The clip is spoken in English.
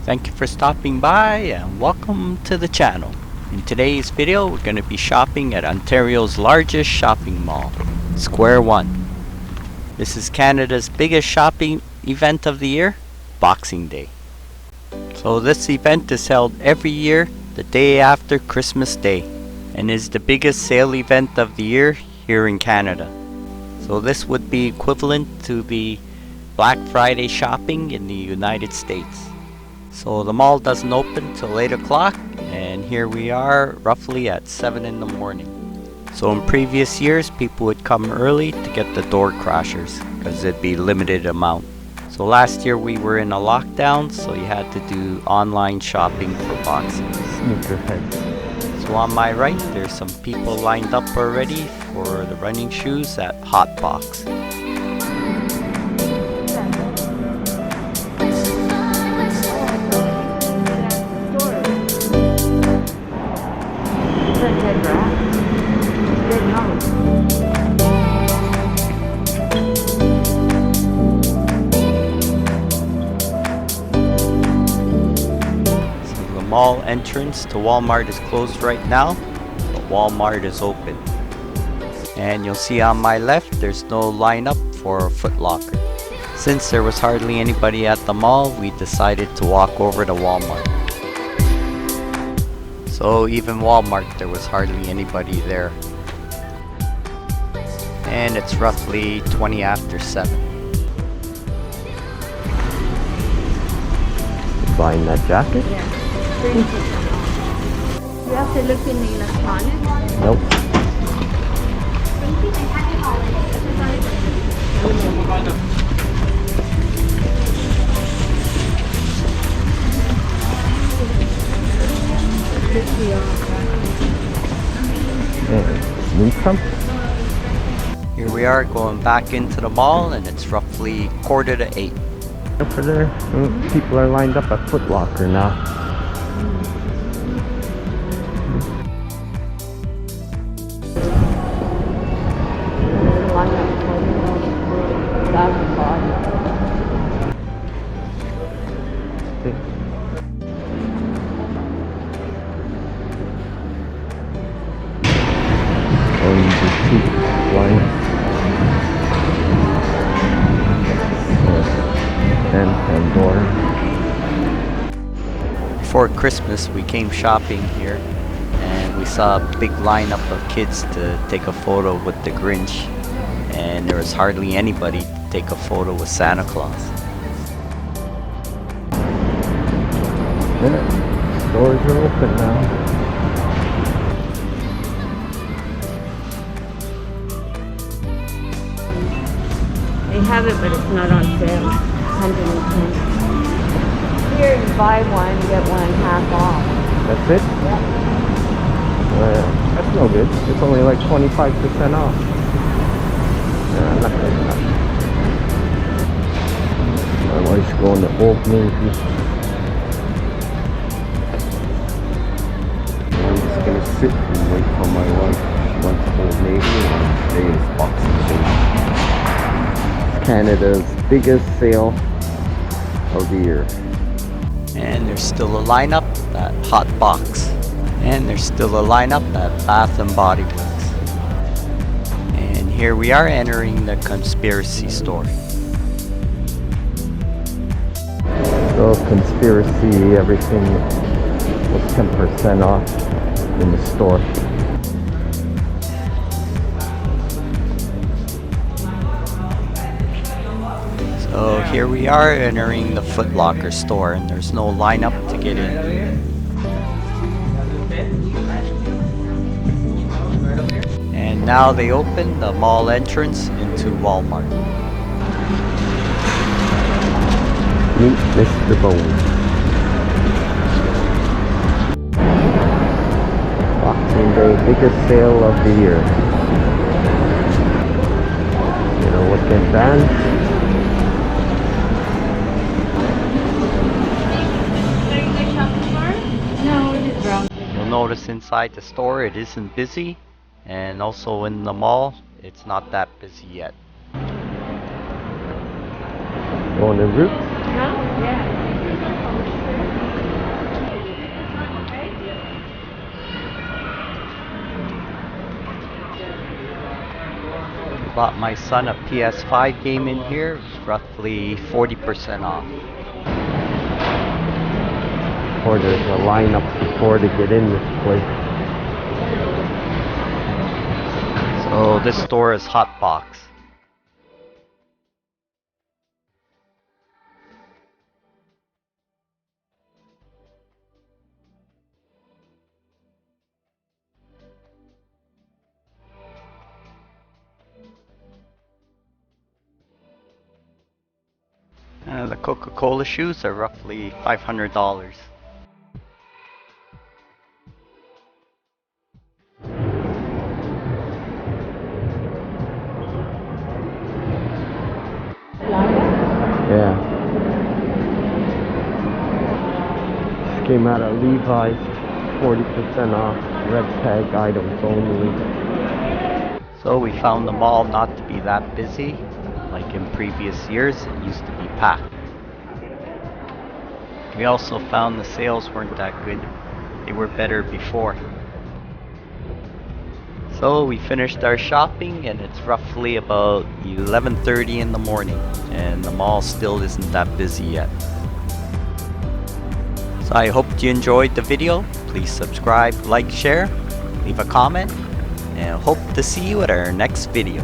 Thank you for stopping by and welcome to the channel. In today's video, we're going to be shopping at Ontario's largest shopping mall, Square One. This is Canada's biggest shopping event of the year, Boxing Day. So this event is held every year the day after Christmas Day and is the biggest sale event of the year here in Canada. So this would be equivalent to the Black Friday shopping in the United States. So the mall doesn't open till 8 o'clock, and here we are roughly at 7 in the morning. So in previous years, people would come early to get the door crashers because it'd be limited amount. So last year we were in a lockdown, so you had to do online shopping for boxing. Sneakerhead. So on my right, there's some people lined up already for the running shoes at Hot Box. Mall entrance to Walmart is closed right now, but Walmart is open. And you'll see on my left there's no lineup for Foot Locker. Since there was hardly anybody at the mall, we decided to walk over to Walmart. So even Walmart, there was hardly anybody there. And it's roughly 20 after 7. Buying that jacket? Yeah. You have to look in the electronics. Nope. Need some? Here we are going back into the mall, and it's roughly 7:45. Over there, people are lined up at Foot Locker now. And Pandora. Before Christmas, we came shopping here, and we saw a big lineup of kids to take a photo with the Grinch, and there was hardly anybody to take a photo with Santa Claus. Yeah, stores are open now. They have it, but it's not on sale. 110. Here, you buy one, get one half off. That's it? Yeah. That's no good. It's only like 25% off. Yeah, not good enough. My wife's going to Old Navy. I'm just gonna sit and wait for my wife. She went to Old Navy, and today is Boxing Day. Canada's biggest sale of the year. And there's still a lineup at Hot Box. And there's still a lineup at Bath and Body Works. And here we are entering the conspiracy store. So conspiracy, everything was 10% off in the store. So here we are entering the Foot Locker store, and there's no lineup to get in. And now they open the mall entrance into Walmart. Meet Mr. Bones. Boxing Day, biggest sale of the year. You know what can dance? You'll notice inside the store it isn't busy, and also in the mall it's not that busy yet. Going to Roots? Huh? Yeah. bought my son a PS5 game in here. It's roughly 40% off. Or there's a lineup before to get in this place. So this store is Hotbox. The Coca-Cola shoes are roughly $500. Yeah. This came out of Levi's, 40% off, red tag items only. So we found the mall not to be that busy. Like in previous years, it used to be packed. We also found the sales weren't that good. They were better before. So we finished our shopping and it's roughly about 11:30 in the morning and the mall still isn't that busy yet. So I hope you enjoyed the video. Please subscribe, like, share, leave a comment, and hope to see you at our next video.